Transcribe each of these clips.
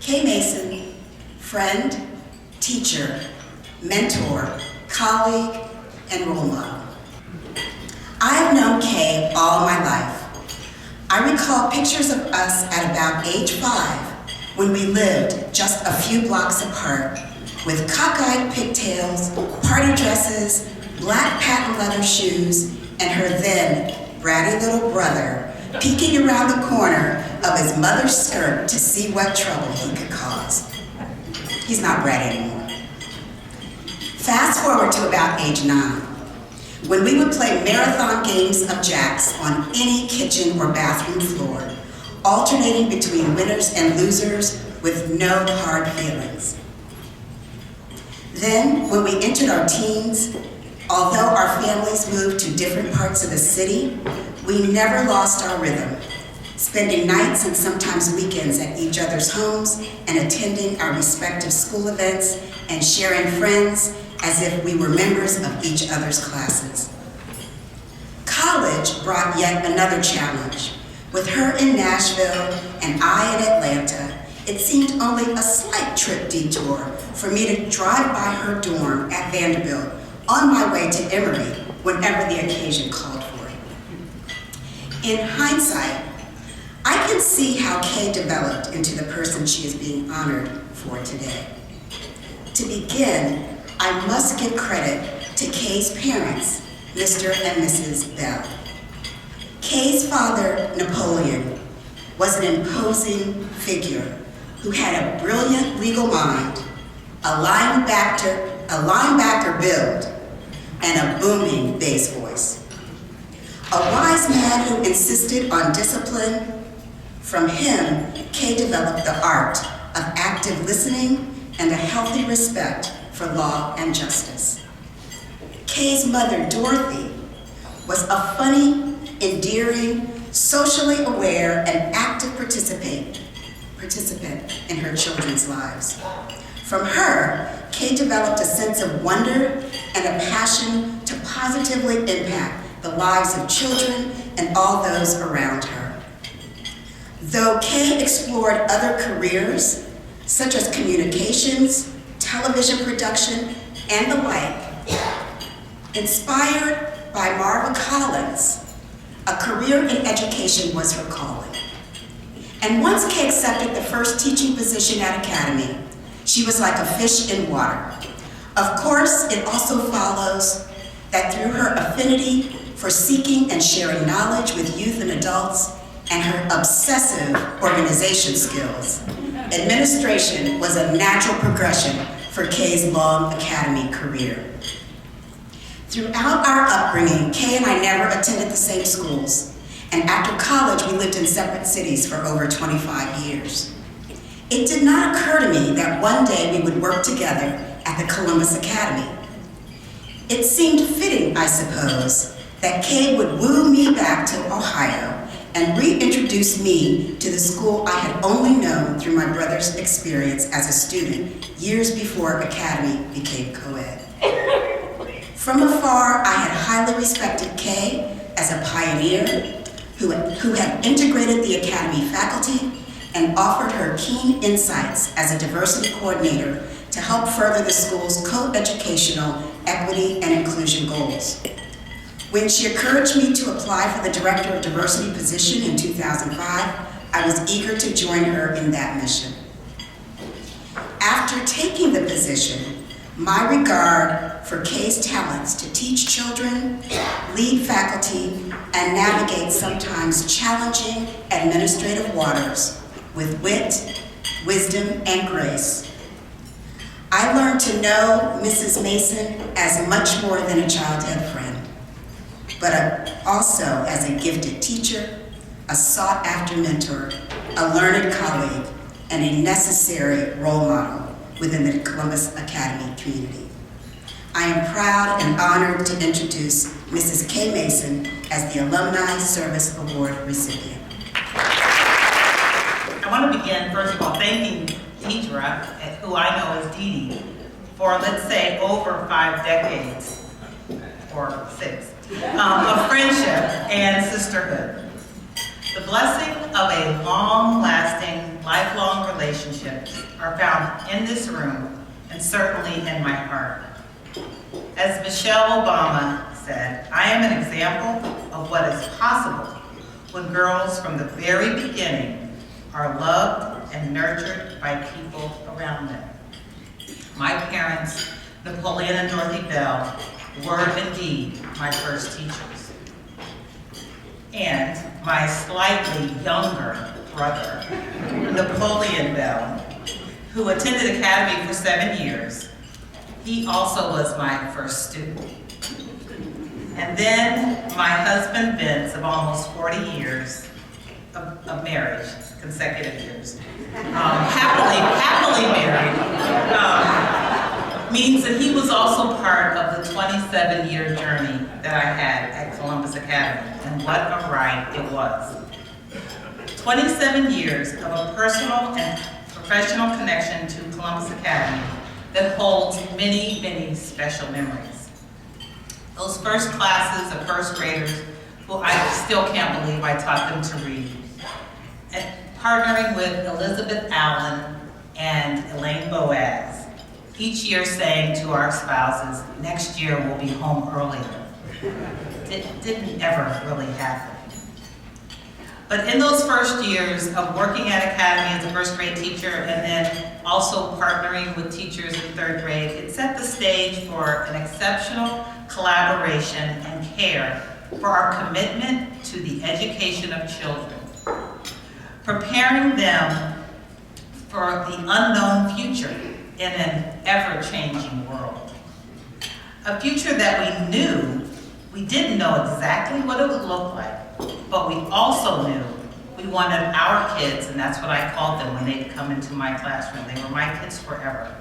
Kay Mason, friend, teacher, mentor, colleague, and role model. I have known Kay all my life. I recall pictures of us at about age 5 when we lived just a few blocks apart with cockeyed pigtails, party dresses, black patent leather shoes, and her then bratty little brother peeking around the corner of his mother's skirt to see what trouble he could cause. He's not bratty anymore. Fast forward to about age 9, when we would play marathon games of jacks on any kitchen or bathroom floor, alternating between winners and losers with no hard feelings. Then, when we entered our teens, although our families moved to different parts of the city, we never lost our rhythm, spending nights and sometimes weekends at each other's homes and attending our respective school events and sharing friends as if we were members of each other's classes. College brought yet another challenge. With her in Nashville and I in Atlanta, it seemed only a slight trip detour for me to drive by her dorm at Vanderbilt on my way to Emory whenever the occasion called for it. In hindsight, I can see how Kay developed into the person she is being honored for today. To begin, I must give credit to Kay's parents, Mr. and Mrs. Bell. Kay's father, Napoleon, was an imposing figure who had a brilliant legal mind, a linebacker build, and a booming bass voice. A wise man who insisted on discipline. From him, Kay developed the art of active listening and a healthy respect for law and justice. Kay's mother, Dorothy, was a funny, endearing, socially aware, and active participant in her children's lives. From her, Kay developed a sense of wonder and a passion to positively impact the lives of children and all those around her. Though Kay explored other careers, such as communications, television production, and the like, inspired by Marva Collins, a career in education was her calling. And once Kay accepted the first teaching position at Academy, she was like a fish in water. Of course, it also follows that through her affinity for seeking and sharing knowledge with youth and adults, and her obsessive organization skills, administration was a natural progression for Kay's long Academy career. Throughout our upbringing, Kay and I never attended the same schools, and after college, we lived in separate cities for over 25 years. It did not occur to me that one day we would work together at the Columbus Academy. It seemed fitting, I suppose, that Kay would woo me back to Ohio and reintroduce me to the school I had only known through my brother's experience as a student years before Academy became co-ed. From afar, I had highly respected Kay as a pioneer who had integrated the Academy faculty and offered her keen insights as a diversity coordinator to help further the school's co-educational equity and inclusion goals. When she encouraged me to apply for the Director of Diversity position in 2005, I was eager to join her in that mission. After taking the position, my regard for Kay's talents to teach children, lead faculty, and navigate sometimes challenging administrative waters with wit, wisdom, and grace. I learned to know Mrs. Mason as much more than a childhood friend, but also as a gifted teacher, a sought-after mentor, a learned colleague, and a necessary role model within the Columbus Academy community. I am proud and honored to introduce Mrs. Kay Mason as the Alumni Service Award recipient. I want to begin, first of all, thanking Deidre, who I know as Dee Dee, for, let's say, over 5 decades, or 6, of friendship and sisterhood. The blessing of a long-lasting lifelong relationships are found in this room and certainly in my heart. As Michelle Obama said, I am an example of what is possible when girls from the very beginning are loved and nurtured by people around them. My parents, Napoleon and Dorothy Bell, were indeed my first teachers. And my slightly younger brother, Napoleon Bell, who attended Academy for 7 years, he also was my first student. And then my husband, Vince, of almost 40 years of marriage, consecutive years, happily married, means that he was also part of the 27-year journey that I had at Columbus Academy, and what a ride it was. 27 years of a personal and professional connection to Columbus Academy that holds many, many special memories. Those first classes of first graders, who I still can't believe I taught them to read. And partnering with Elizabeth Allen and Elaine Boaz, each year saying to our spouses, next year we'll be home earlier. It didn't ever really happen. But in those first years of working at Academy as a first grade teacher and then also partnering with teachers in third grade, it set the stage for an exceptional collaboration and care for our commitment to the education of children, preparing them for the unknown future in an ever-changing world. A future that we didn't know exactly what it would look like, but we also knew we wanted our kids, and that's what I called them when they'd come into my classroom, they were my kids forever,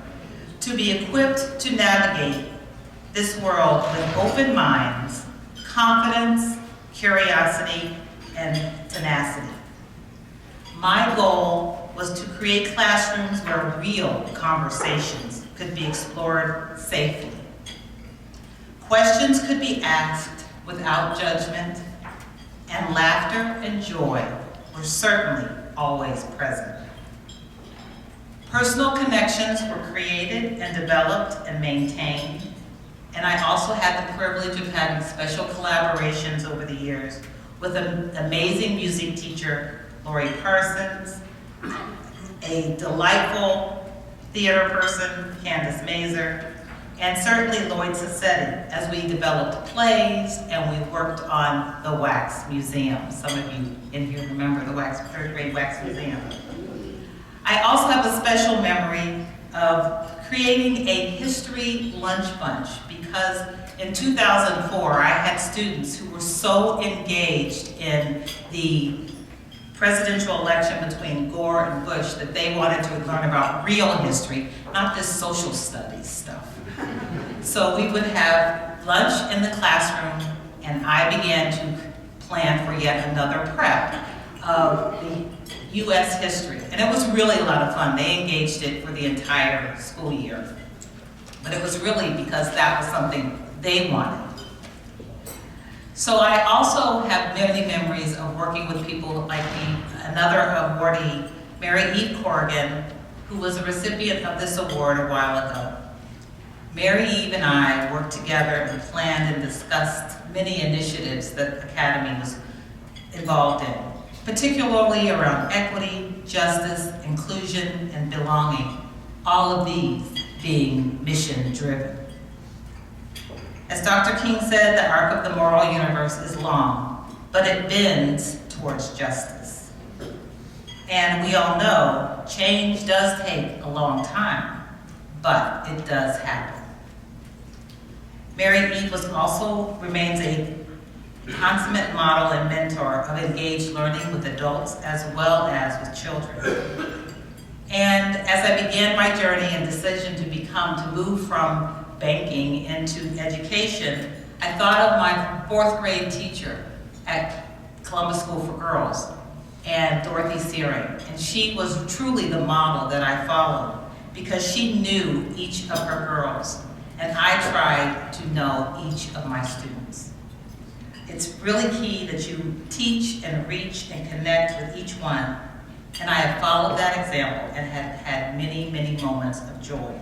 to be equipped to navigate this world with open minds, confidence, curiosity, and tenacity. My goal was to create classrooms where real conversations could be explored safely. Questions could be asked without judgment, and laughter and joy were certainly always present. Personal connections were created and developed and maintained, and I also had the privilege of having special collaborations over the years with an amazing music teacher, Lori Parsons, a delightful theater person, Candace Mazer, and certainly Lloyd Sassetti, as we developed plays and we worked on the Wax Museum. Some of you in here remember the third grade Wax Museum. I also have a special memory of creating a history lunch bunch because in 2004, I had students who were so engaged in the presidential election between Gore and Bush that they wanted to learn about real history, not this social studies stuff. So we would have lunch in the classroom, and I began to plan for yet another prep of the U.S. history. And it was really a lot of fun. They engaged it for the entire school year. But it was really because that was something they wanted. So I also have many memories of working with people like another awardee, Mary Eve Corrigan, who was a recipient of this award a while ago. Mary Eve and I worked together and planned and discussed many initiatives that Academy was involved in, particularly around equity, justice, inclusion, and belonging, all of these being mission-driven. As Dr. King said, the arc of the moral universe is long, but it bends towards justice. And we all know change does take a long time, but it does happen. Mary Eve remains a consummate model and mentor of engaged learning with adults as well as with children. And as I began my journey and decision to move from banking into education, I thought of my fourth grade teacher at Columbus School for Girls, and Dorothy Searing. And she was truly the model that I followed because she knew each of her girls, and I tried to know each of my students. It's really key that you teach and reach and connect with each one and I have followed that example and have had many, many moments of joy.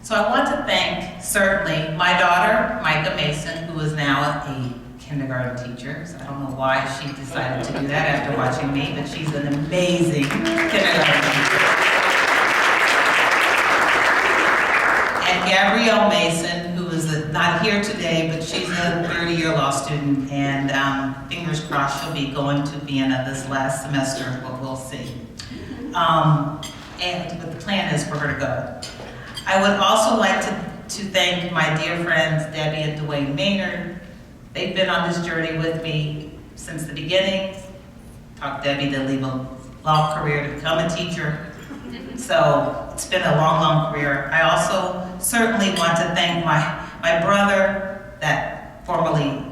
So I want to thank, certainly, my daughter, Micah Mason, who is now a kindergarten teacher. So I don't know why she decided to do that after watching me, but she's an amazing kindergarten teacher. And Gabrielle Mason, who is not here today, but she's a 30-year law student, and fingers crossed she'll be going to Vienna this last semester, but we'll see. But the plan is for her to go. I would also like to thank my dear friends, Debbie and Dwayne Maynard. They've been on this journey with me since the beginning. Taught Debbie to leave a law career to become a teacher. So it's been a long, long career. I also certainly want to thank my brother, that formerly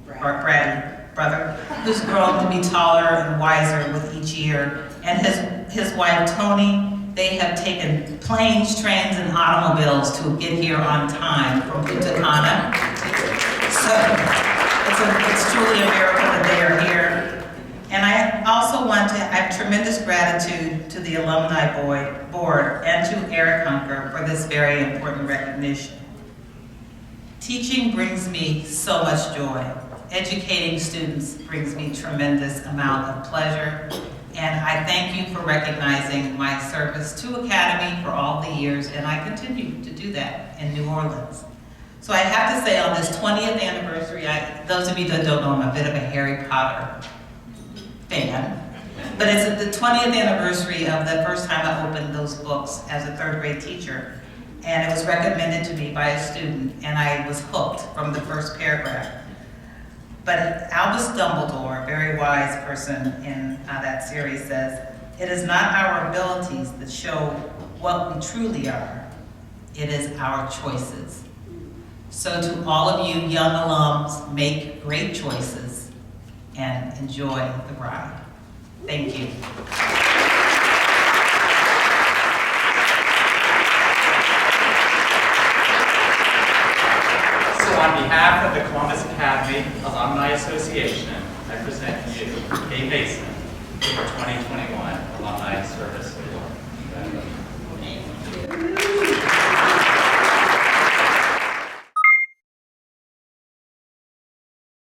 Brady brother, who's grown to be taller and wiser with each year, and his wife Tony. They have taken planes, trains, and automobiles to get here on time from Punta Cana. So it's truly a miracle that they are here. And I also want to have tremendous gratitude to the Alumni Board and to Eric Hunker for this very important recognition. Teaching brings me so much joy. Educating students brings me tremendous amount of pleasure. And I thank you for recognizing my service to Academy for all the years, and I continue to do that in New Orleans. So I have to say, on this 20th anniversary, those of you that don't know, I'm a bit of a Harry Potter fan, but it's the 20th anniversary of the first time I opened those books as a third grade teacher, and it was recommended to me by a student, and I was hooked from the first paragraph. But Albus Dumbledore, a very wise person in that series, says, "It is not our abilities that show what we truly are. It is our choices." So to all of you young alums, make great choices and enjoy the ride. Thank you. So on behalf of the Columbus Academy Alumni Association, I present to you Kay Mason for 2021